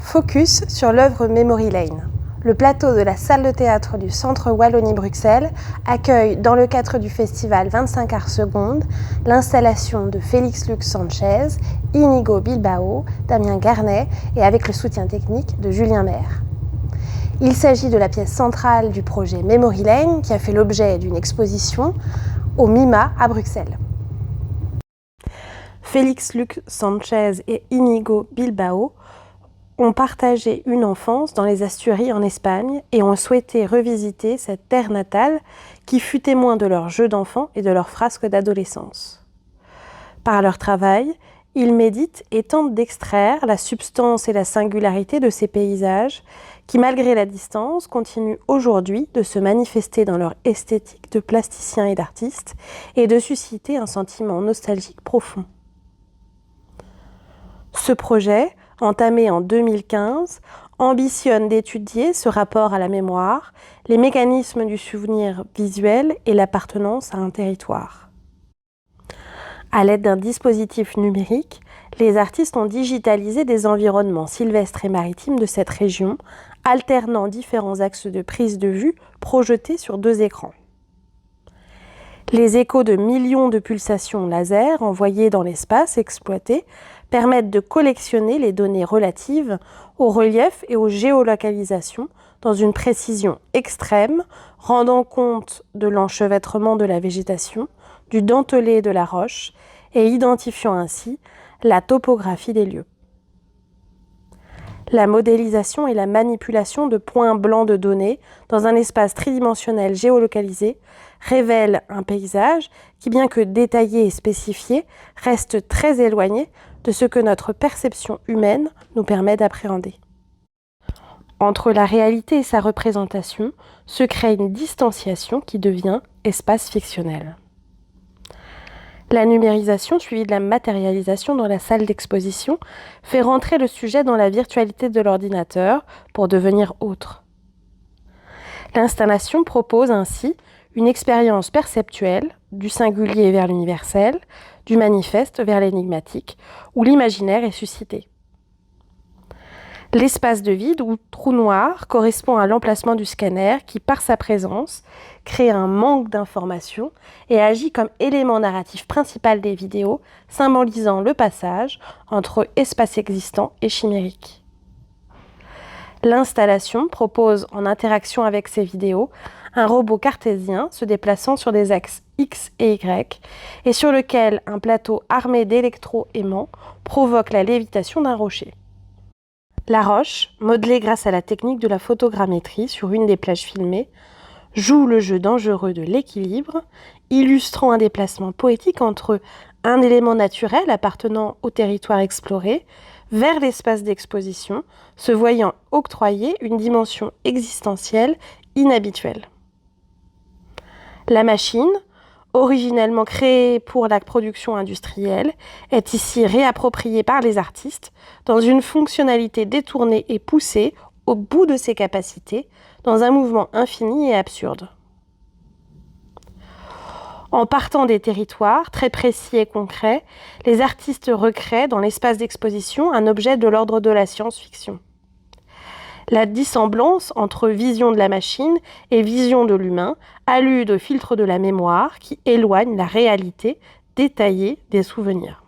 Focus sur l'œuvre Memory Lane. Le plateau de la salle de théâtre du Centre Wallonie-Bruxelles accueille, dans le cadre du festival 25 Arts Secondes, l'installation de Félix Lux Sanchez, Inigo Bilbao, Damien Garnet et avec le soutien technique de Julien Maire. Il s'agit de la pièce centrale du projet Memory Lane qui a fait l'objet d'une exposition au MIMA à Bruxelles. Félix Lux Sanchez et Inigo Bilbao ont partagé une enfance dans les Asturies en Espagne et ont souhaité revisiter cette terre natale qui fut témoin de leurs jeux d'enfants et de leurs frasques d'adolescence. Par leur travail, ils méditent et tentent d'extraire la substance et la singularité de ces paysages qui, malgré la distance, continuent aujourd'hui de se manifester dans leur esthétique de plasticiens et d'artistes et de susciter un sentiment nostalgique profond. Ce projet, entamé en 2015, ambitionne d'étudier ce rapport à la mémoire, les mécanismes du souvenir visuel et l'appartenance à un territoire. À l'aide d'un dispositif numérique, les artistes ont digitalisé des environnements sylvestres et maritimes de cette région, alternant différents axes de prise de vue projetés sur 2 écrans. Les échos de millions de pulsations laser envoyées dans l'espace exploité permettent de collectionner les données relatives au relief et aux géolocalisations dans une précision extrême, rendant compte de l'enchevêtrement de la végétation, du dentelé de la roche et identifiant ainsi la topographie des lieux. La modélisation et la manipulation de points blancs de données dans un espace tridimensionnel géolocalisé révèlent un paysage qui, bien que détaillé et spécifié, reste très éloigné de ce que notre perception humaine nous permet d'appréhender. Entre la réalité et sa représentation se crée une distanciation qui devient espace fictionnel. La numérisation suivie de la matérialisation dans la salle d'exposition fait rentrer le sujet dans la virtualité de l'ordinateur pour devenir autre. L'installation propose ainsi une expérience perceptuelle du singulier vers l'universel, du manifeste vers l'énigmatique, où l'imaginaire est suscité. L'espace de vide ou trou noir correspond à l'emplacement du scanner qui, par sa présence, crée un manque d'informations et agit comme élément narratif principal des vidéos, symbolisant le passage entre espace existant et chimérique. L'installation propose, en interaction avec ces vidéos, un robot cartésien se déplaçant sur des axes X et Y et sur lequel un plateau armé d'électro-aimants provoque la lévitation d'un rocher. La roche, modelée grâce à la technique de la photogrammétrie sur une des plages filmées, joue le jeu dangereux de l'équilibre, illustrant un déplacement poétique entre un élément naturel appartenant au territoire exploré vers l'espace d'exposition, se voyant octroyer une dimension existentielle inhabituelle. La machine, originellement créée pour la production industrielle, est ici réappropriée par les artistes dans une fonctionnalité détournée et poussée au bout de ses capacités, dans un mouvement infini et absurde. En partant des territoires très précis et concrets, les artistes recréent dans l'espace d'exposition un objet de l'ordre de la science-fiction. La dissemblance entre vision de la machine et vision de l'humain allude au filtre de la mémoire qui éloigne la réalité détaillée des souvenirs.